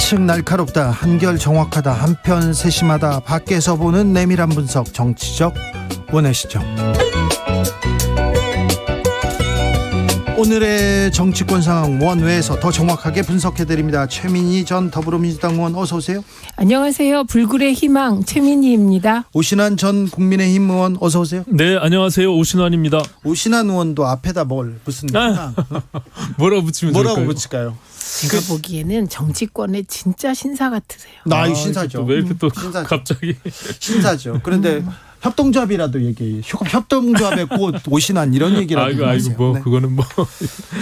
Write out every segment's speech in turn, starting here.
예측 날카롭다, 한결 정확하다, 한편 세심하다, 밖에서 보는 내밀한 분석, 정치적 원의 시점. 오늘의 정치권 상황 원외에서 더 정확하게 분석해드립니다. 최민희 전 더불어민주당 의원, 어서 오세요. 안녕하세요. 불굴의 희망 최민희입니다. 오신환 전 국민의힘 의원, 어서 오세요. 네, 안녕하세요. 오신환입니다. 오신환 의원도 앞에다 뭘 붙습니까? 뭐라고 붙이면 뭐라고 좋을까요? 붙일까요? 제가 보기에는 정치권의 진짜 신사 같으세요. 나 신사죠. 왜 이렇게 또 신사죠. 갑자기 신사죠. 그런데 협동조합이라도 얘기해. 협동조합의 꽃 오신환 이런 얘기라도 아이고 하세요. 뭐 네. 그거는 뭐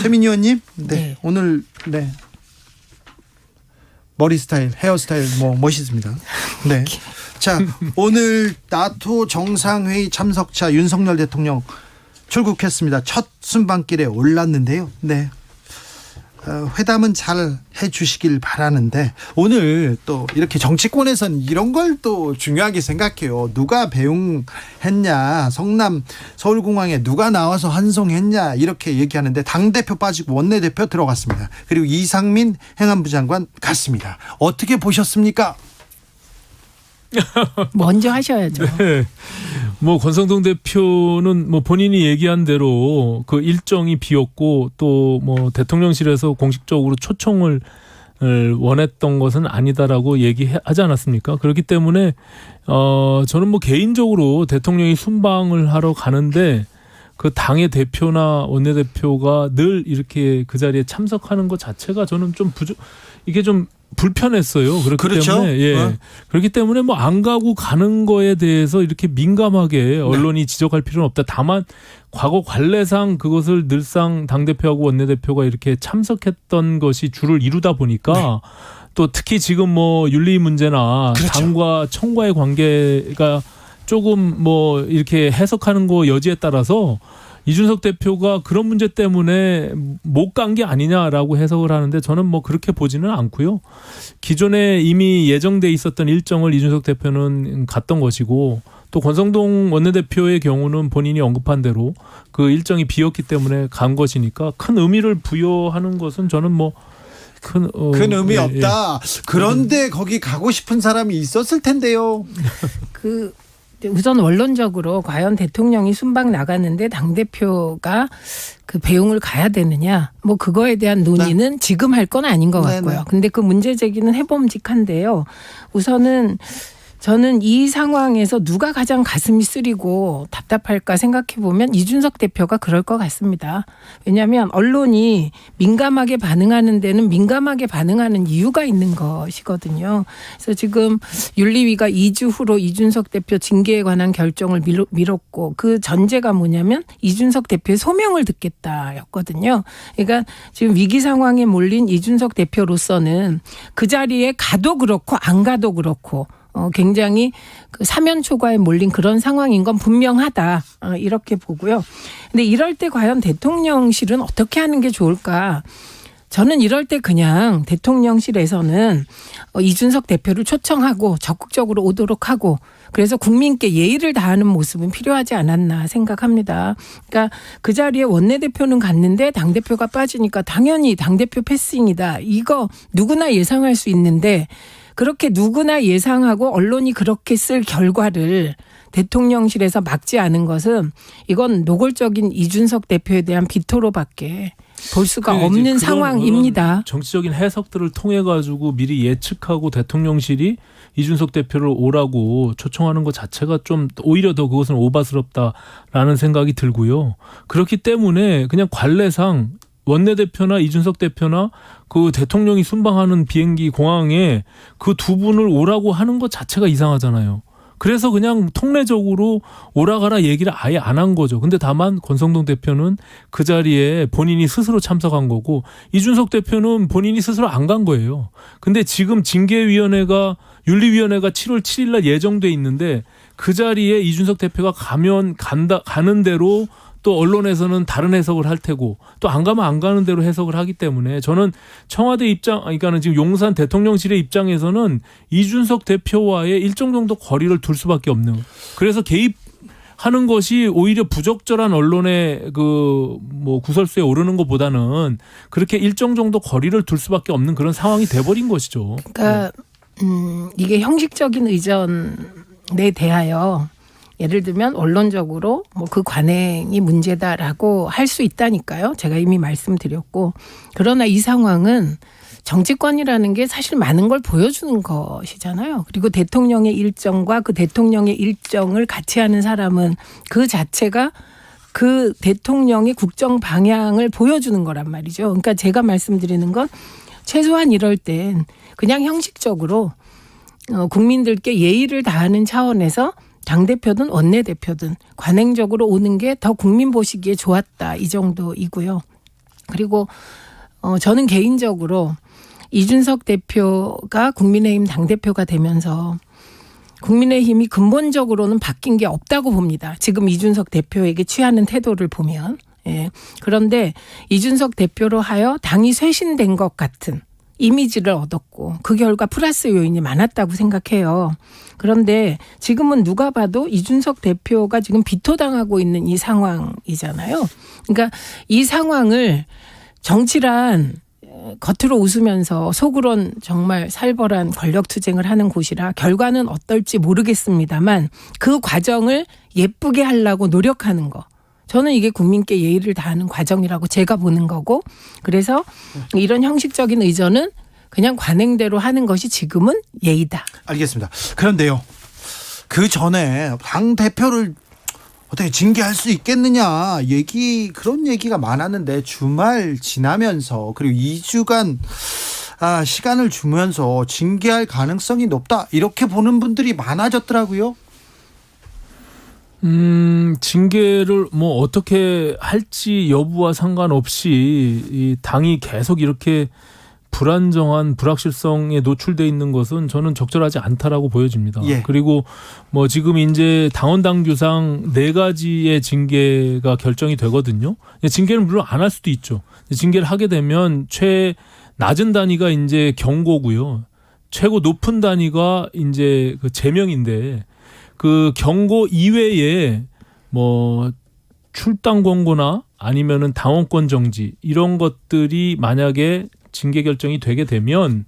최민희 의원님, 네. 오늘 머리 스타일, 헤어스타일 멋있습니다. 네. 자, 오늘 나토 정상회의 참석차 윤석열 대통령 출국했습니다. 첫 순방길에 올랐는데요. 네. 회담은 잘 해주시길 바라는데, 오늘 또 이렇게 정치권에선 이런 걸 또 중요하게 생각해요. 누가 배웅했냐, 성남 서울공항에 누가 나와서 환송했냐, 이렇게 얘기하는데 당대표 빠지고 원내대표 들어갔습니다. 그리고 이상민 행안부 장관 갔습니다. 어떻게 보셨습니까? 먼저 하셔야죠. 네. 뭐 권성동 대표는 뭐 본인이 얘기한 대로 그 일정이 비었고 또 뭐 대통령실에서 공식적으로 초청을 원했던 것은 아니다라고 얘기하지 않았습니까? 그렇기 때문에 저는 뭐 개인적으로 대통령이 순방을 하러 가는데 그 당의 대표나 원내대표가 늘 이렇게 그 자리에 참석하는 것 자체가 저는 좀 이게 좀 불편했어요. 그렇기 그렇죠? 때문에 그렇기 때문에 뭐 안 가고 가는 거에 대해서 이렇게 민감하게 언론이 지적할 필요는 없다. 다만 과거 관례상 그것을 늘상 당대표하고 원내대표가 이렇게 참석했던 것이 주를 이루다 보니까 또 특히 지금 뭐 윤리 문제나 그렇죠. 당과 청과의 관계가 조금 뭐 이렇게 해석하는 거 여지에 따라서 이준석 대표가 그런 문제 때문에 못 간 게 아니냐라고 해석을 하는데 저는 뭐 그렇게 보지는 않고요. 기존에 이미 예정돼 있었던 일정을 이준석 대표는 갔던 것이고 또 권성동 원내대표의 경우는 본인이 언급한 대로 그 일정이 비었기 때문에 간 것이니까 큰 의미를 부여하는 것은 저는 뭐 큰 의미 없다. 그런데 거기 가고 싶은 사람이 있었을 텐데요. 우선 원론적으로 과연 대통령이 순방 나갔는데 당대표가 그 배웅을 가야 되느냐, 뭐 그거에 대한 논의는 지금 할 건 아닌 것 같고요. 근데 그 문제 제기는 해봄직한데요. 우선은 저는 이 상황에서 누가 가장 가슴이 쓰리고 답답할까 생각해 보면 이준석 대표가 그럴 것 같습니다. 왜냐하면 언론이 민감하게 반응하는 데는 민감하게 반응하는 이유가 있는 것이거든요. 그래서 지금 윤리위가 2주 후로 이준석 대표 징계에 관한 결정을 미뤘고 그 전제가 뭐냐면 이준석 대표의 소명을 듣겠다였거든요. 그러니까 지금 위기 상황에 몰린 이준석 대표로서는 그 자리에 가도 그렇고 안 가도 그렇고 굉장히 그 사면 초과에 몰린 그런 상황인 건 분명하다, 이렇게 보고요. 근데 이럴 때 과연 대통령실은 어떻게 하는 게 좋을까? 저는 이럴 때 그냥 대통령실에서는 이준석 대표를 초청하고 적극적으로 오도록 하고 그래서 국민께 예의를 다하는 모습은 필요하지 않았나 생각합니다. 그러니까 그 자리에 원내대표는 갔는데 당대표가 빠지니까 당연히 당대표 패싱이다. 이거 누구나 예상할 수 있는데 그렇게 누구나 예상하고 언론이 그렇게 쓸 결과를 대통령실에서 막지 않은 것은 이건 노골적인 이준석 대표에 대한 비토로밖에 볼 수가 없는 상황입니다. 정치적인 해석들을 통해 가지고 미리 예측하고 대통령실이 이준석 대표를 오라고 초청하는 것 자체가 좀 오히려 더 그것은 오바스럽다라는 생각이 들고요. 그렇기 때문에 그냥 관례상 원내대표나 이준석 대표나 그 대통령이 순방하는 비행기 공항에 그 두 분을 오라고 하는 것 자체가 이상하잖아요. 그래서 그냥 통례적으로 오라가라 얘기를 아예 안 한 거죠. 근데 다만 권성동 대표는 그 자리에 본인이 스스로 참석한 거고 이준석 대표는 본인이 스스로 안 간 거예요. 근데 지금 징계위원회가 윤리위원회가 7월 7일 날 예정돼 있는데 그 자리에 이준석 대표가 가는 대로 또 언론에서는 다른 해석을 할 테고 또 안 가면 안 가는 대로 해석을 하기 때문에 저는 청와대 입장, 그러니까는 지금 용산 대통령실의 입장에서는 이준석 대표와의 일정 정도 거리를 둘 수밖에 없는. 그래서 개입 하는 것이 오히려 부적절한 언론의 그 뭐 구설수에 오르는 것보다는 그렇게 일정 정도 거리를 둘 수밖에 없는 그런 상황이 돼버린 것이죠. 그러니까 이게 형식적인 의전에 대하여 예를 들면 언론적으로 뭐 그 관행이 문제다라고 할 수 있다니까요. 제가 이미 말씀드렸고, 그러나 이 상황은 정치권이라는 게 사실 많은 걸 보여주는 것이잖아요. 그리고 대통령의 일정과 그 대통령의 일정을 같이 하는 사람은 그 자체가 그 대통령의 국정 방향을 보여주는 거란 말이죠. 그러니까 제가 말씀드리는 건 최소한 이럴 땐 그냥 형식적으로 국민들께 예의를 다하는 차원에서 당대표든 원내대표든 관행적으로 오는 게 더 국민 보시기에 좋았다, 이 정도이고요. 그리고 저는 개인적으로 이준석 대표가 국민의힘 당대표가 되면서 국민의힘이 근본적으로는 바뀐 게 없다고 봅니다. 지금 이준석 대표에게 취하는 태도를 보면. 예. 그런데 이준석 대표로 하여 당이 쇄신된 것 같은 이미지를 얻었고, 그 결과 플러스 요인이 많았다고 생각해요. 그런데 지금은 누가 봐도 이준석 대표가 지금 비토당하고 있는 이 상황이잖아요. 그러니까 이 상황을 정치란 겉으로 웃으면서 속으론 정말 살벌한 권력투쟁을 하는 곳이라 결과는 어떨지 모르겠습니다만 그 과정을 예쁘게 하려고 노력하는 거. 저는 이게 국민께 예의를 다하는 과정이라고 제가 보는 거고, 그래서 이런 형식적인 의전은 그냥 관행대로 하는 것이 지금은 예의다. 알겠습니다. 그런데요, 그 전에 당 대표를 어떻게 징계할 수 있겠느냐 그런 얘기가 많았는데, 주말 지나면서 그리고 2주간 시간을 주면서 징계할 가능성이 높다, 이렇게 보는 분들이 많아졌더라고요. 징계를 뭐 어떻게 할지 여부와 상관없이 이 당이 계속 이렇게 불안정한 불확실성에 노출돼 있는 것은 저는 적절하지 않다라고 보여집니다. 예. 그리고 뭐 지금 이제 당원 당규상 4가지의 징계가 결정이 되거든요. 징계는 물론 안 할 수도 있죠. 징계를 하게 되면 낮은 단위가 이제 경고고요. 최고 높은 단위가 이제 그 제명인데, 그 경고 이외에 뭐 출당 권고나 아니면은 당원권 정지 이런 것들이 만약에 징계 결정이 되게 되면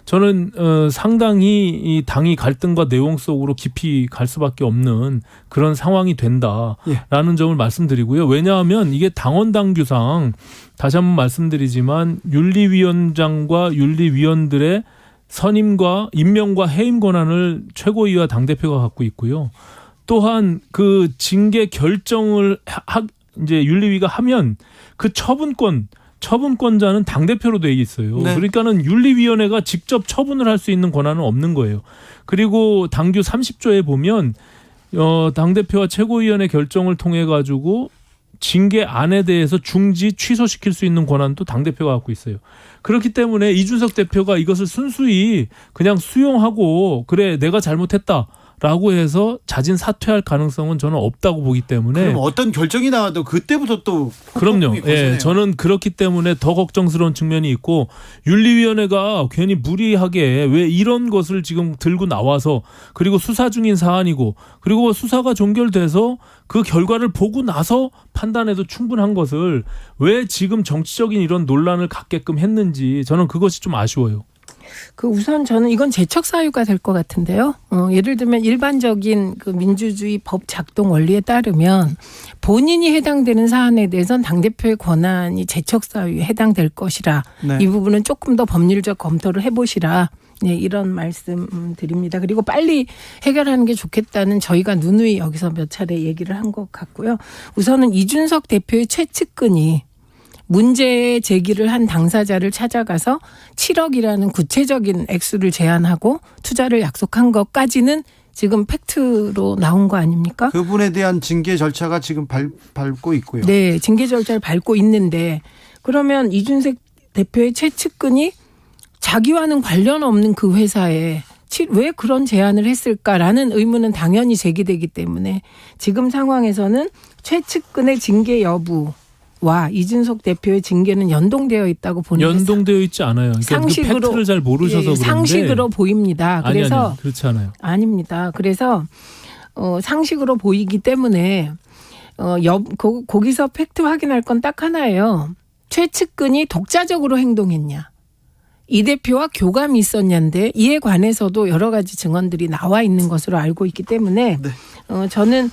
저는 상당히 이 당이 갈등과 내용 속으로 깊이 갈 수밖에 없는 그런 상황이 된다라는 점을 말씀드리고요. 왜냐하면 이게 당원 당규상 다시 한번 말씀드리지만 윤리위원장과 윤리위원들의 선임과 임명과 해임 권한을 최고위와 당대표가 갖고 있고요. 또한 그 징계 결정을 이제 윤리위가 하면 그 처분권자는 당대표로 돼 있어요. 네. 그러니까는 윤리위원회가 직접 처분을 할 수 있는 권한은 없는 거예요. 그리고 당규 30조에 보면 당대표와 최고위원회 결정을 통해 가지고 징계안에 대해서 중지 취소시킬 수 있는 권한도 당대표가 갖고 있어요. 그렇기 때문에 이준석 대표가 이것을 순수히 그냥 수용하고 그래 내가 잘못했다라고 해서 자진 사퇴할 가능성은 저는 없다고 보기 때문에. 그럼 어떤 결정이 나와도 그때부터 또 그럼요. 예, 저는 그렇기 때문에 더 걱정스러운 측면이 있고, 윤리위원회가 괜히 무리하게 왜 이런 것을 지금 들고 나와서, 그리고 수사 중인 사안이고, 그리고 수사가 종결돼서 그 결과를 보고 나서 판단해도 충분한 것을 왜 지금 정치적인 이런 논란을 갖게끔 했는지 저는 그것이 좀 아쉬워요. 우선 저는 이건 재척 사유가 될 것 같은데요. 예를 들면 일반적인 그 민주주의 법 작동 원리에 따르면 본인이 해당되는 사안에 대해서는 당대표의 권한이 재척 사유에 해당될 것이라, 네. 이 부분은 조금 더 법률적 검토를 해보시라. 네, 이런 말씀 드립니다. 그리고 빨리 해결하는 게 좋겠다는 저희가 누누이 여기서 몇 차례 얘기를 한 것 같고요. 우선은 이준석 대표의 최측근이 문제 제기를 한 당사자를 찾아가서 7억이라는 구체적인 액수를 제안하고 투자를 약속한 것까지는 지금 팩트로 나온 거 아닙니까? 그분에 대한 징계 절차가 지금 밟고 있고요. 네, 징계 절차를 밟고 있는데, 그러면 이준석 대표의 최측근이 자기와는 관련 없는 그 회사에 왜 그런 제안을 했을까라는 의문은 당연히 제기되기 때문에 지금 상황에서는 최측근의 징계 여부와 이준석 대표의 징계는 연동되어 있다고 보는 게 연동되어 있지 않아요. 그러니까 상식으로, 그 팩트를 잘 모르셔서 그런데. 상식으로 보입니다. 그래서 아니, 그렇지 않아요. 아닙니다. 그래서 상식으로 보이기 때문에 거기서 팩트 확인할 건 딱 하나예요. 최측근이 독자적으로 행동했냐. 이 대표와 교감이 있었냐인데 이에 관해서도 여러 가지 증언들이 나와 있는 것으로 알고 있기 때문에 네. 저는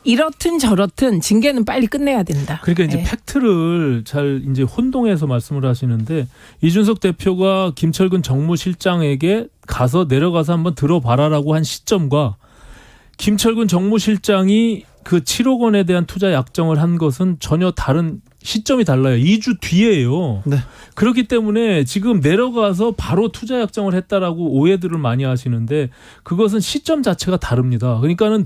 이렇든 저렇든 징계는 빨리 끝내야 된다. 그러니까 이제 팩트를 잘 이제 혼동해서 말씀을 하시는데 이준석 대표가 김철근 정무실장에게 내려가서 한번 들어봐라라고 한 시점과 김철근 정무실장이 그 7억 원에 대한 투자 약정을 한 것은 전혀 다른 시점이 달라요. 2주 뒤에요. 네. 그렇기 때문에 지금 내려가서 바로 투자 약정을 했다라고 오해들을 많이 하시는데 그것은 시점 자체가 다릅니다. 그러니까는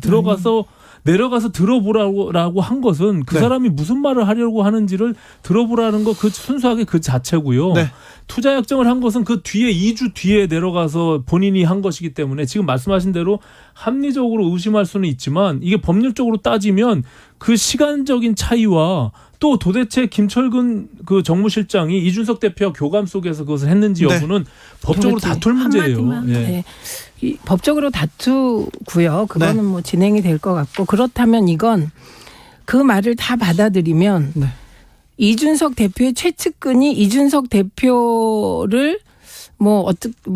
내려가서 들어보라고 한 것은 그 네. 사람이 무슨 말을 하려고 하는지를 들어보라는 거 순수하게 그 자체고요. 네. 투자 약정을 한 것은 그 뒤에 2주 뒤에 내려가서 본인이 한 것이기 때문에 지금 말씀하신 대로 합리적으로 의심할 수는 있지만 이게 법률적으로 따지면 그 시간적인 차이와 또 도대체 김철근 그 정무실장이 이준석 대표와 교감 속에서 그것을 했는지 여부는 법적으로 다툴 문제예요. 예. 네. 법적으로 다투고요. 그거는 뭐 진행이 될 것 같고 그렇다면 이건 그 말을 다 받아들이면 이준석 대표의 최측근이 이준석 대표를 뭐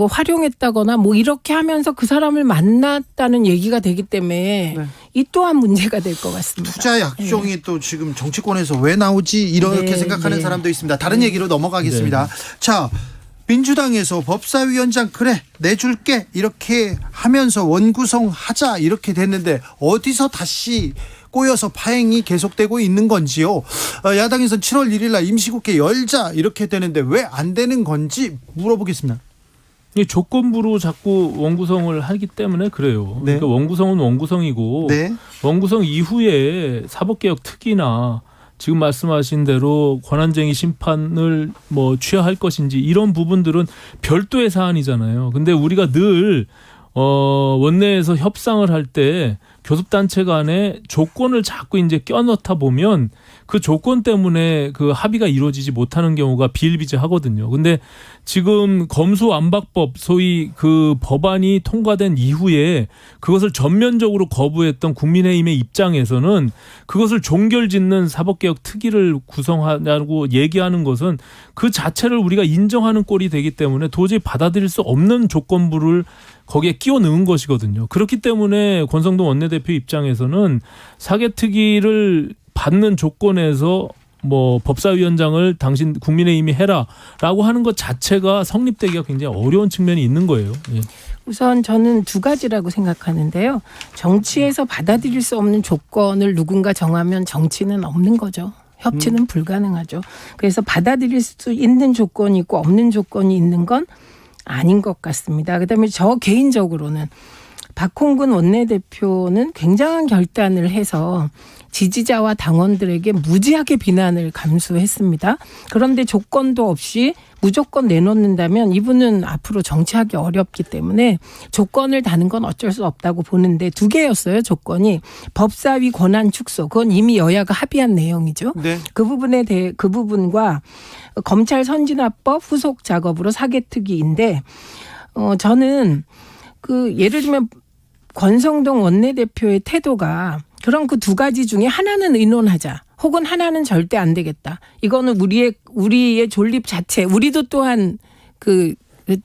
활용했다거나 뭐 이렇게 하면서 그 사람을 만났다는 얘기가 되기 때문에 이 또한 문제가 될 것 같습니다. 투자 약종이 또 지금 정치권에서 왜 나오지 이렇게 생각하는 사람도 있습니다. 다른 얘기로 넘어가겠습니다. 자, 민주당에서 법사위원장 그래 내줄게 이렇게 하면서 원구성 하자 이렇게 됐는데 어디서 다시 꼬여서 파행이 계속되고 있는 건지요. 야당에서는 7월 1일 날 임시국회 열자 이렇게 되는데 왜 안 되는 건지 물어보겠습니다. 이 조건부로 자꾸 원구성을 하기 때문에 그래요. 네. 그러니까 원구성은 원구성이고 원구성 이후에 사법개혁 특위나 지금 말씀하신 대로 권한쟁의 심판을 뭐 취하할 것인지 이런 부분들은 별도의 사안이잖아요. 근데 우리가 늘 원내에서 협상을 할 때 교섭단체 간에 조건을 자꾸 이제 껴넣다 보면 그 조건 때문에 그 합의가 이루어지지 못하는 경우가 비일비재하거든요. 근데 지금 검수완박법 소위 그 법안이 통과된 이후에 그것을 전면적으로 거부했던 국민의힘의 입장에서는 그것을 종결짓는 사법개혁 특위를 구성하냐고 얘기하는 것은 그 자체를 우리가 인정하는 꼴이 되기 때문에 도저히 받아들일 수 없는 조건부를 거기에 끼워 넣은 것이거든요. 그렇기 때문에 권성동 원내대표 입장에서는 사개특위를 받는 조건에서 뭐 법사위원장을 당신 국민의힘이 해라라고 하는 것 자체가 성립되기가 굉장히 어려운 측면이 있는 거예요. 예. 우선 저는 두 가지라고 생각하는데요. 정치에서 받아들일 수 없는 조건을 누군가 정하면 정치는 없는 거죠. 협치는 불가능하죠. 그래서 받아들일 수 있는 조건이 있고 없는 조건이 있는 건 아닌 것 같습니다. 그다음에 저 개인적으로는 박홍근 원내대표는 굉장한 결단을 해서 지지자와 당원들에게 무지하게 비난을 감수했습니다. 그런데 조건도 없이 무조건 내놓는다면 이분은 앞으로 정치하기 어렵기 때문에 조건을 다는 건 어쩔 수 없다고 보는데 두 개였어요. 조건이 법사위 권한 축소. 그건 이미 여야가 합의한 내용이죠. 네. 그 부분에 대해 그 부분과 검찰 선진화법 후속 작업으로 사개특위인데 저는 그 예를 들면 권성동 원내대표의 태도가 그럼 그 두 가지 중에 하나는 의논하자. 혹은 하나는 절대 안 되겠다. 이거는 우리의 존립 자체, 우리도 또한 그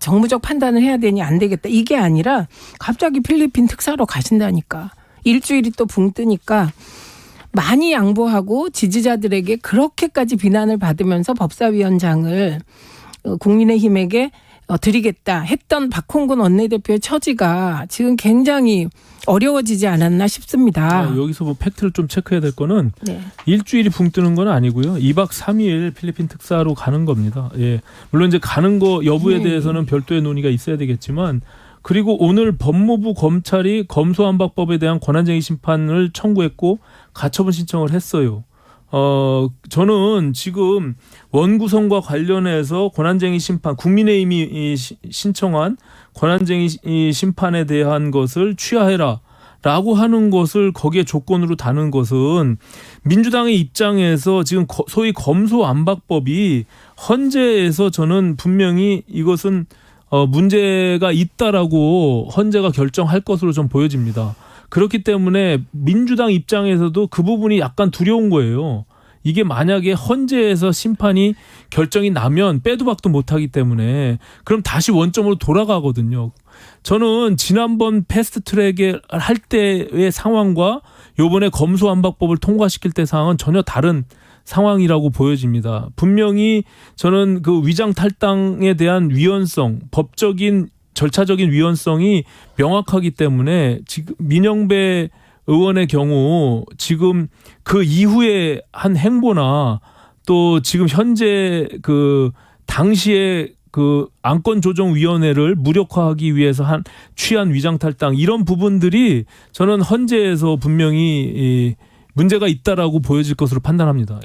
정무적 판단을 해야 되니 안 되겠다. 이게 아니라 갑자기 필리핀 특사로 가신다니까. 일주일이 또 붕 뜨니까 많이 양보하고 지지자들에게 그렇게까지 비난을 받으면서 법사위원장을 국민의힘에게 드리겠다 했던 박홍근 원내대표의 처지가 지금 굉장히 어려워지지 않았나 싶습니다. 여기서 뭐 팩트를 좀 체크해야 될 거는 일주일이 붕 뜨는 건 아니고요. 2박 3일 필리핀 특사로 가는 겁니다. 예. 물론 이제 가는 거 여부에 대해서는 별도의 논의가 있어야 되겠지만 그리고 오늘 법무부 검찰이 검수완박법에 대한 권한쟁의 심판을 청구했고 가처분 신청을 했어요. 저는 지금 원구성과 관련해서 권한쟁의 심판, 국민의힘이 신청한 권한쟁의 심판에 대한 것을 취하해라 라고 하는 것을 거기에 조건으로 다는 것은 민주당의 입장에서 지금 소위 검수완박법이 헌재에서 저는 분명히 이것은 문제가 있다라고 헌재가 결정할 것으로 좀 보여집니다. 그렇기 때문에 민주당 입장에서도 그 부분이 약간 두려운 거예요. 이게 만약에 헌재에서 심판이 결정이 나면 빼도 박도 못하기 때문에 그럼 다시 원점으로 돌아가거든요. 저는 지난번 패스트트랙에 할 때의 상황과 이번에 검수완박법을 통과시킬 때 상황은 전혀 다른 상황이라고 보여집니다. 분명히 저는 그 위장 탈당에 대한 위헌성, 법적인 절차적인 위헌성이 명확하기 때문에 지금 민영배 의원의 경우 지금 그 이후에 한 행보나 또 지금 현재 그 당시에 그 안건조정위원회를 무력화하기 위해서 취한 위장탈당 이런 부분들이 저는 헌재에서 분명히 문제가 있다라고 보여질 것으로 판단합니다.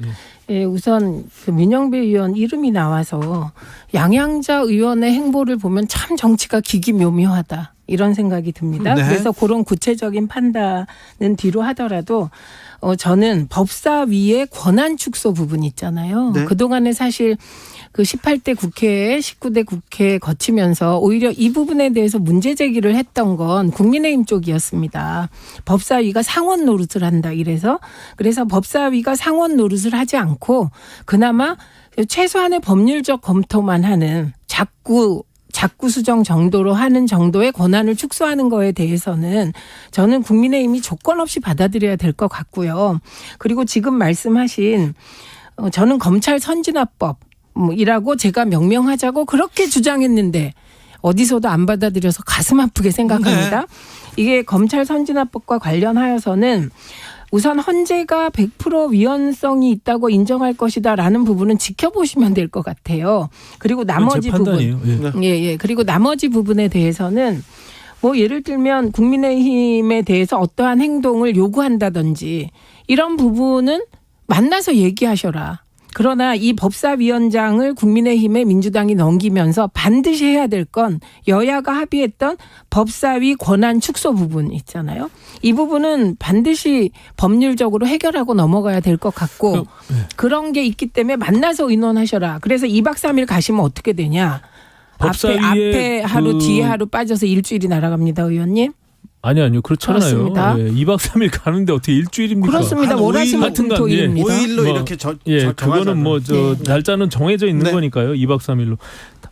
예, 우선 그 민영배 의원 이름이 나와서 양양자 의원의 행보를 보면 참 정치가 기기묘묘하다 이런 생각이 듭니다. 네. 그래서 그런 구체적인 판단은 뒤로 하더라도 저는 법사위의 권한 축소 부분 있잖아요. 네. 그동안에 사실 그 18대 국회, 19대 국회 거치면서 오히려 이 부분에 대해서 문제 제기를 했던 건 국민의힘 쪽이었습니다. 법사위가 상원 노릇을 한다 이래서 그래서 법사위가 상원 노릇을 하지 않고 그나마 최소한의 법률적 검토만 하는 자꾸 수정 정도로 하는 정도의 권한을 축소하는 거에 대해서는 저는 국민의힘이 조건 없이 받아들여야 될 것 같고요. 그리고 지금 말씀하신 저는 검찰 선진화법 이라고 제가 명명하자고 그렇게 주장했는데 어디서도 안 받아들여서 가슴 아프게 생각합니다. 네. 이게 검찰 선진화법과 관련하여서는 우선 헌재가 100% 위헌성이 있다고 인정할 것이다라는 부분은 지켜보시면 될 것 같아요. 그리고 나머지 부분, 예. 그리고 나머지 부분에 대해서는 뭐 예를 들면 국민의힘에 대해서 어떠한 행동을 요구한다든지 이런 부분은 만나서 얘기하셔라. 그러나 이 법사위원장을 국민의힘에 민주당이 넘기면서 반드시 해야 될 건 여야가 합의했던 법사위 권한 축소 부분 있잖아요. 이 부분은 반드시 법률적으로 해결하고 넘어가야 될 것 같고 그런 게 있기 때문에 만나서 의논하셔라. 그래서 2박 3일 가시면 어떻게 되냐. 앞에 하루 뒤에 하루 빠져서 일주일이 날아갑니다. 의원님. 아니요. 그렇잖아요. 그렇습니다. 예, 2박 3일 가는데 어떻게 일주일입니까? 그렇습니다. 월화수목금토일입니다. 5일로 그거는 날짜는 정해져 있는 네. 거니까요. 2박 3일로.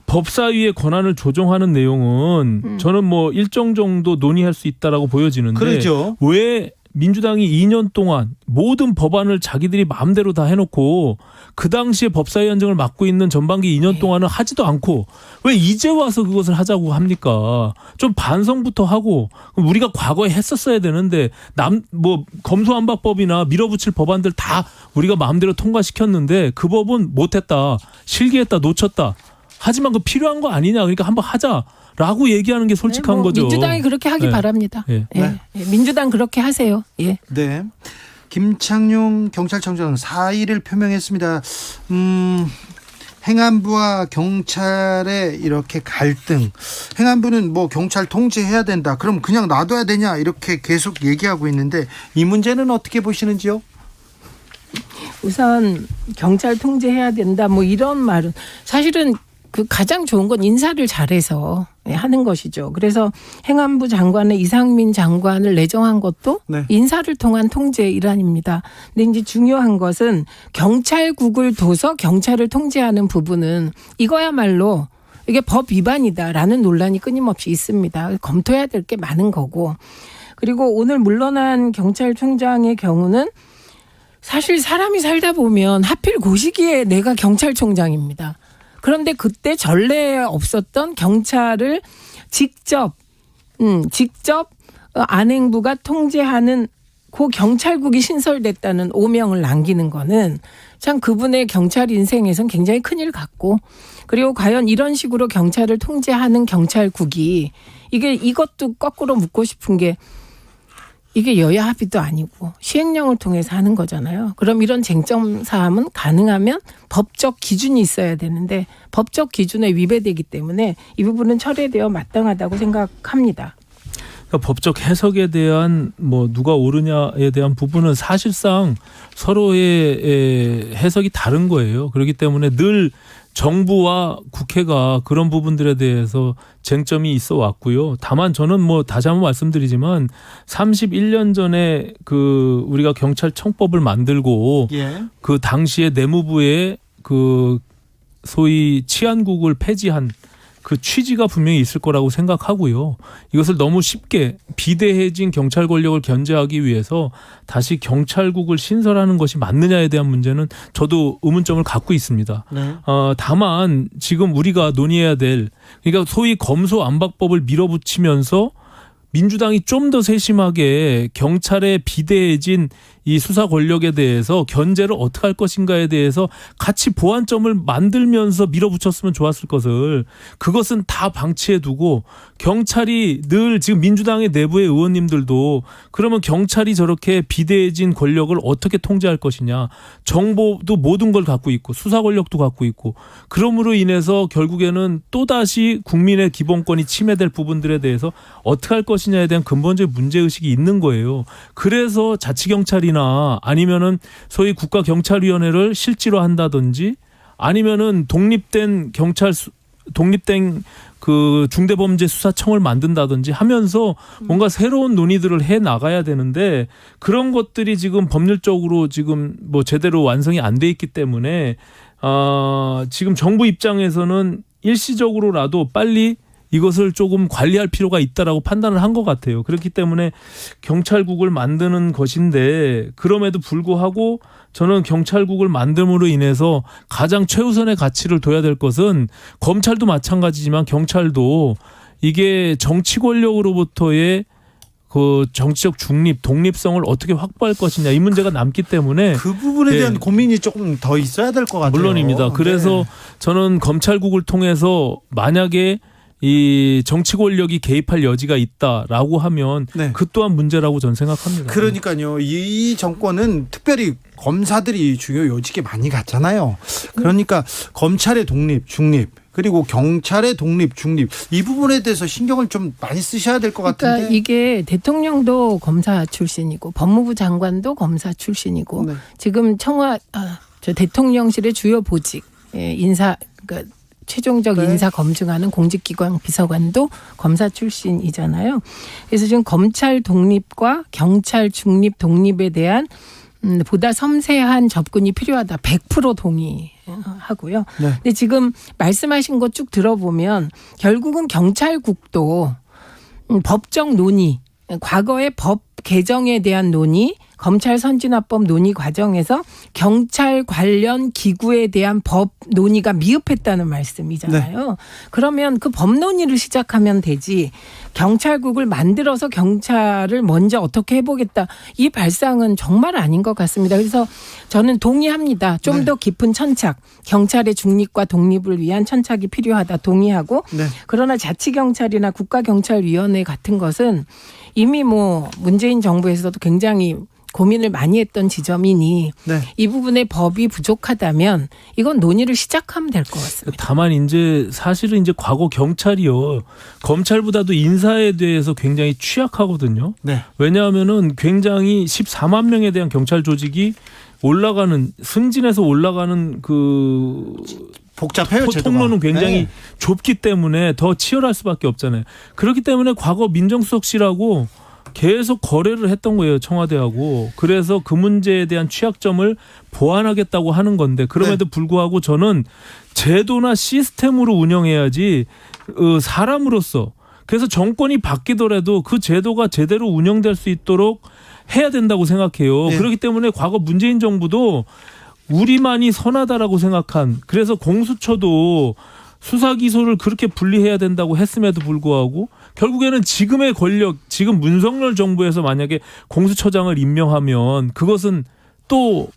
법사위의 권한을 조정하는 내용은 저는 일정 정도 논의할 수 있다라고 보여지는데 그렇죠. 왜 민주당이 2년 동안 모든 법안을 자기들이 마음대로 다 해놓고 그 당시에 법사위 원장을 맡고 있는 전반기 2년 동안은 하지도 않고 왜 이제 와서 그것을 하자고 합니까? 좀 반성부터 하고 우리가 과거에 했었어야 되는데 검수완박법이나 밀어붙일 법안들 다 우리가 마음대로 통과시켰는데 그 법은 못했다, 실기했다, 놓쳤다. 하지만 그 필요한 거 아니냐? 그러니까 한번 하자. 라고 얘기하는 게 솔직한 거죠. 민주당이 그렇게 하기 바랍니다. 네. 민주당 그렇게 하세요. 예. 네. 김창룡 경찰청장 사의를 표명했습니다. 행안부와 경찰의 이렇게 갈등. 행안부는 경찰 통제해야 된다. 그럼 그냥 놔둬야 되냐? 이렇게 계속 얘기하고 있는데 이 문제는 어떻게 보시는지요? 우선 경찰 통제해야 된다. 이런 말은 사실은 그 가장 좋은 건 인사를 잘해서 하는 것이죠. 그래서 행안부 장관의 이상민 장관을 내정한 것도 네. 인사를 통한 통제 일환입니다. 근데 이제 중요한 것은 경찰국을 둬서 경찰을 통제하는 부분은 이거야말로 이게 법 위반이다라는 논란이 끊임없이 있습니다. 검토해야 될 게 많은 거고. 그리고 오늘 물러난 경찰총장의 경우는 사실 사람이 살다 보면 하필 그 시기에 내가 경찰총장입니다. 그런데 그때 전례에 없었던 경찰을 직접 안행부가 통제하는 그 경찰국이 신설됐다는 오명을 남기는 거는 참 그분의 경찰 인생에선 굉장히 큰일 같고 그리고 과연 이런 식으로 경찰을 통제하는 경찰국이 이것도 거꾸로 묻고 싶은 게 이게 여야 합의도 아니고 시행령을 통해서 하는 거잖아요. 그럼 이런 쟁점 사항은 가능하면 법적 기준이 있어야 되는데 법적 기준에 위배되기 때문에 이 부분은 철회되어 마땅하다고 생각합니다. 그러니까 법적 해석에 대한 누가 옳으냐에 대한 부분은 사실상 서로의 해석이 다른 거예요. 그렇기 때문에 늘 정부와 국회가 그런 부분들에 대해서 쟁점이 있어 왔고요. 다만 저는 뭐 다시 한번 말씀드리지만 31년 전에 그 우리가 경찰청법을 만들고 예. 그 당시에 내무부의 그 소위 치안국을 폐지한 그 취지가 분명히 있을 거라고 생각하고요. 이것을 너무 쉽게 비대해진 경찰 권력을 견제하기 위해서 다시 경찰국을 신설하는 것이 맞느냐에 대한 문제는 저도 의문점을 갖고 있습니다. 네. 다만 지금 우리가 논의해야 될 그러니까 소위 검소안박법을 밀어붙이면서 민주당이 좀 더 세심하게 경찰의 비대해진 이 수사 권력에 대해서 견제를 어떻게 할 것인가에 대해서 같이 보완점을 만들면서 밀어붙였으면 좋았을 것을 그것은 다 방치해 두고 경찰이 늘 지금 민주당의 내부의 의원님들도 그러면 경찰이 저렇게 비대해진 권력을 어떻게 통제할 것이냐. 정보도 모든 걸 갖고 있고 수사 권력도 갖고 있고 그러므로 인해서 결국에는 또다시 국민의 기본권이 침해될 부분들에 대해서 어떻게 할 것이냐에 대한 근본적인 문제의식이 있는 거예요. 그래서 자치경찰이나 아니면은 소위 국가경찰위원회를 실제로 한다든지 아니면은 독립된 그 중대범죄수사청을 만든다든지 하면서 뭔가 새로운 논의들을 해 나가야 되는데 그런 것들이 지금 법률적으로 지금 뭐 제대로 완성이 안 돼 있기 때문에 지금 정부 입장에서는 일시적으로라도 빨리 이것을 조금 관리할 필요가 있다라고 판단을 한 것 같아요. 그렇기 때문에 경찰국을 만드는 것인데 그럼에도 불구하고 저는 경찰국을 만듦으로 인해서 가장 최우선의 가치를 둬야 될 것은 검찰도 마찬가지지만 경찰도 이게 정치 권력으로부터의 그 정치적 중립, 독립성을 어떻게 확보할 것이냐 이 문제가 남기 때문에 그 부분에 대한 고민이 조금 더 있어야 될 것 같아요. 물론입니다. 그래서 저는 검찰국을 통해서 만약에 이 정치 권력이 개입할 여지가 있다라고 하면 그 또한 문제라고 저는 생각합니다. 그러니까요. 이 정권은 특별히 검사들이 중요 요직에 많이 갔잖아요. 그러니까 검찰의 독립, 중립 그리고 경찰의 독립, 중립 이 부분에 대해서 신경을 좀 많이 쓰셔야 될 것 같은데. 그러니까 이게 대통령도 검사 출신이고 법무부 장관도 검사 출신이고 지금 저 대통령실의 주요 보직 인사 그러니까 최종적 인사 검증하는 공직기관 비서관도 검사 출신이잖아요. 그래서 지금 검찰 독립과 경찰 중립 독립에 대한 보다 섬세한 접근이 필요하다. 100% 동의하고요. 근데 지금 말씀하신 거 쭉 들어보면 결국은 경찰국도 법적 논의, 과거의 법 개정에 대한 논의, 검찰 선진화법 논의 과정에서 경찰 관련 기구에 대한 법 논의가 미흡했다는 말씀이잖아요. 그러면 그 법 논의를 시작하면 되지 경찰국을 만들어서 경찰을 먼저 어떻게 해보겠다. 이 발상은 정말 아닌 것 같습니다. 그래서 저는 동의합니다. 좀 더 깊은 천착, 경찰의 중립과 독립을 위한 천착이 필요하다. 동의하고 그러나 자치경찰이나 국가경찰위원회 같은 것은 이미 뭐 문재인 정부에서도 굉장히 고민을 많이 했던 지점이니 이 부분에 법이 부족하다면 이건 논의를 시작하면 될 것 같습니다. 다만 이제 사실은 이제 과거 경찰이요 검찰보다도 인사에 대해서 굉장히 취약하거든요. 왜냐하면은 굉장히 14만 명에 대한 경찰 조직이 올라가는 승진해서 올라가는 그 복잡해요. 통로는 굉장히 좁기 때문에 더 치열할 수밖에 없잖아요. 그렇기 때문에 과거 민정수석실하고 계속 거래를 했던 거예요. 청와대하고. 그래서 그 문제에 대한 취약점을 보완하겠다고 하는 건데 그럼에도 불구하고 저는 제도나 시스템으로 운영해야지 사람으로서 그래서 정권이 바뀌더라도 그 제도가 제대로 운영될 수 있도록 해야 된다고 생각해요. 그렇기 때문에 과거 문재인 정부도 우리만이 선하다라고 생각한 그래서 공수처도 수사 기소를 그렇게 분리해야 된다고 했음에도 불구하고 결국에는 지금의 권력, 지금 문석열 정부에서 만약에 공수처장을 임명하면 그것은 또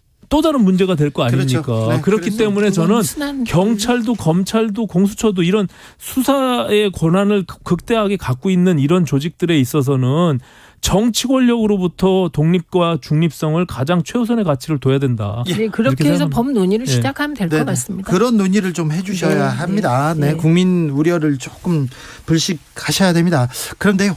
다른 문제가 될 거 아닙니까? 그렇기 때문에 저는 경찰도 검찰도 공수처도 이런 수사의 권한을 극대하게 갖고 있는 이런 조직들에 있어서는 정치 권력으로부터 독립과 중립성을 가장 최우선의 가치를 둬야 된다. 그렇게 해서 법 논의를 시작하면 될 것 같습니다. 그런 논의를 좀 해주셔야 합니다. 국민 우려를 조금 불식하셔야 됩니다. 그런데요,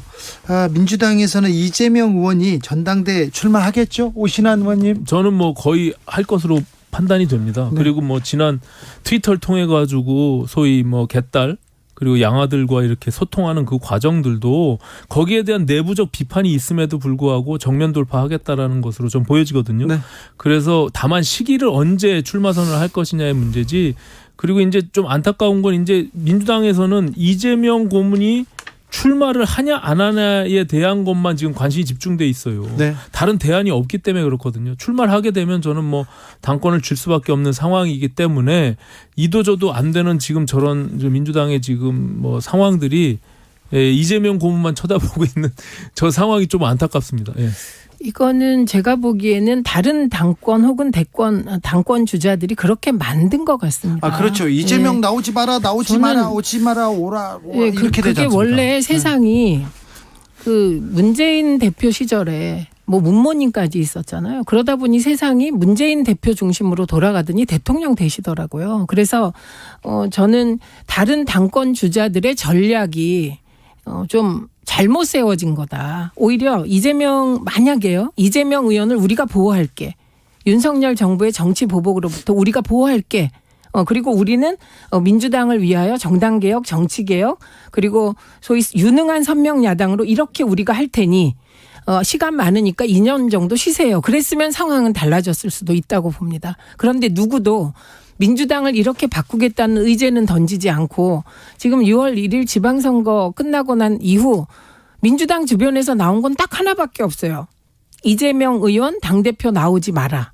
민주당에서는 이재명 의원이 전당대회 출마하겠죠? 오신환 의원님? 저는 뭐 거의 할 것으로 판단이 됩니다. 네. 그리고 뭐 지난 트위터를 통해 가지고 소위 뭐 개딸 그리고 양아들과 이렇게 소통하는 그 과정들도 거기에 대한 내부적 비판이 있음에도 불구하고 정면 돌파하겠다라는 것으로 좀 보여지거든요. 네. 그래서 다만 시기를 언제 출마 선언을 할 것이냐의 문제지. 그리고 이제 좀 안타까운 건 이제 민주당에서는 이재명 고문이 출마를 하냐 안 하냐에 대한 것만 지금 관심이 집중돼 있어요. 네. 다른 대안이 없기 때문에 그렇거든요. 출마를 하게 되면 저는 뭐 당권을 줄 수밖에 없는 상황이기 때문에 이도저도 안 되는 지금 저런 민주당의 지금 뭐 상황들이 이재명 고문만 쳐다보고 있는 저 상황이 좀 안타깝습니다. 예. 이거는 제가 보기에는 다른 당권 혹은 당권 주자들이 그렇게 만든 것 같습니다. 그렇죠. 이재명 예. 나오지 마라, 나오지 저는- 마라, 오지 마라, 오라 예, 이렇게 되지 그게 않습니까? 원래 세상이 그 문재인 대표 시절에 뭐 문모님까지 있었잖아요. 그러다 보니 세상이 문재인 대표 중심으로 돌아가더니 대통령 되시더라고요. 그래서 저는 다른 당권 주자들의 전략이 좀 잘못 세워진 거다. 오히려 만약에요. 이재명 의원을 우리가 보호할게. 윤석열 정부의 정치 보복으로부터 우리가 보호할게. 그리고 우리는 민주당을 위하여 정당개혁, 정치개혁, 그리고 소위 유능한 선명 야당으로 이렇게 우리가 할 테니 시간 많으니까 2년 정도 쉬세요. 그랬으면 상황은 달라졌을 수도 있다고 봅니다. 그런데 누구도 민주당을 이렇게 바꾸겠다는 의제는 던지지 않고 지금 6월 1일 지방선거 끝나고 난 이후 민주당 주변에서 나온 건 딱 하나밖에 없어요. 이재명 의원 당대표 나오지 마라.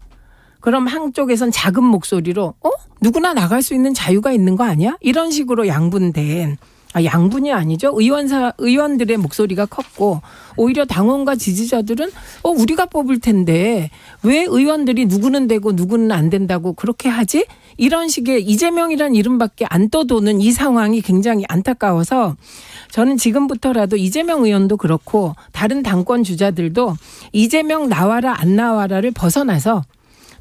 그럼 한쪽에선 작은 목소리로 누구나 나갈 수 있는 자유가 있는 거 아니야? 이런 식으로 양분된 양분이 아니죠. 의원들의 목소리가 컸고 오히려 당원과 지지자들은 우리가 뽑을 텐데 왜 의원들이 누구는 되고 누구는 안 된다고 그렇게 하지? 이런 식의 이재명이란 이름밖에 안 떠도는 이 상황이 굉장히 안타까워서 저는 지금부터라도 이재명 의원도 그렇고 다른 당권 주자들도 이재명 나와라 안 나와라를 벗어나서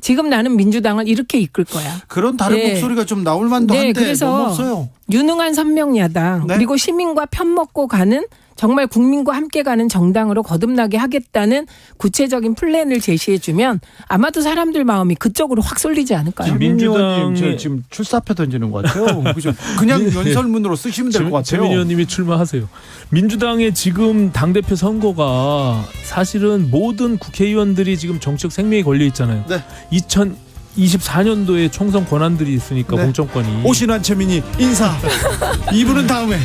지금 나는 민주당을 이렇게 이끌 거야. 그런 다른 네. 목소리가 좀 나올 만도 네, 한데 그래서 너무 없어요. 유능한 선명야당 네. 그리고 시민과 편먹고 가는 정말 국민과 함께 가는 정당으로 거듭나게 하겠다는 구체적인 플랜을 제시해주면 아마도 사람들 마음이 그쪽으로 확 쏠리지 않을까요? 민주당이 지금 출사표 던지는 것 같아요. 그죠? 그냥 연설문으로 쓰시면 될 것 같아요. 최민희 의원님이 출마하세요. 민주당의 지금 당대표 선거가 사실은 모든 국회의원들이 지금 정치적 생명이 걸려 있잖아요. 네. 2024년도에 총선 권한들이 있으니까 네. 공천권이. 오신환 최민희 인사. 이분은 다음에.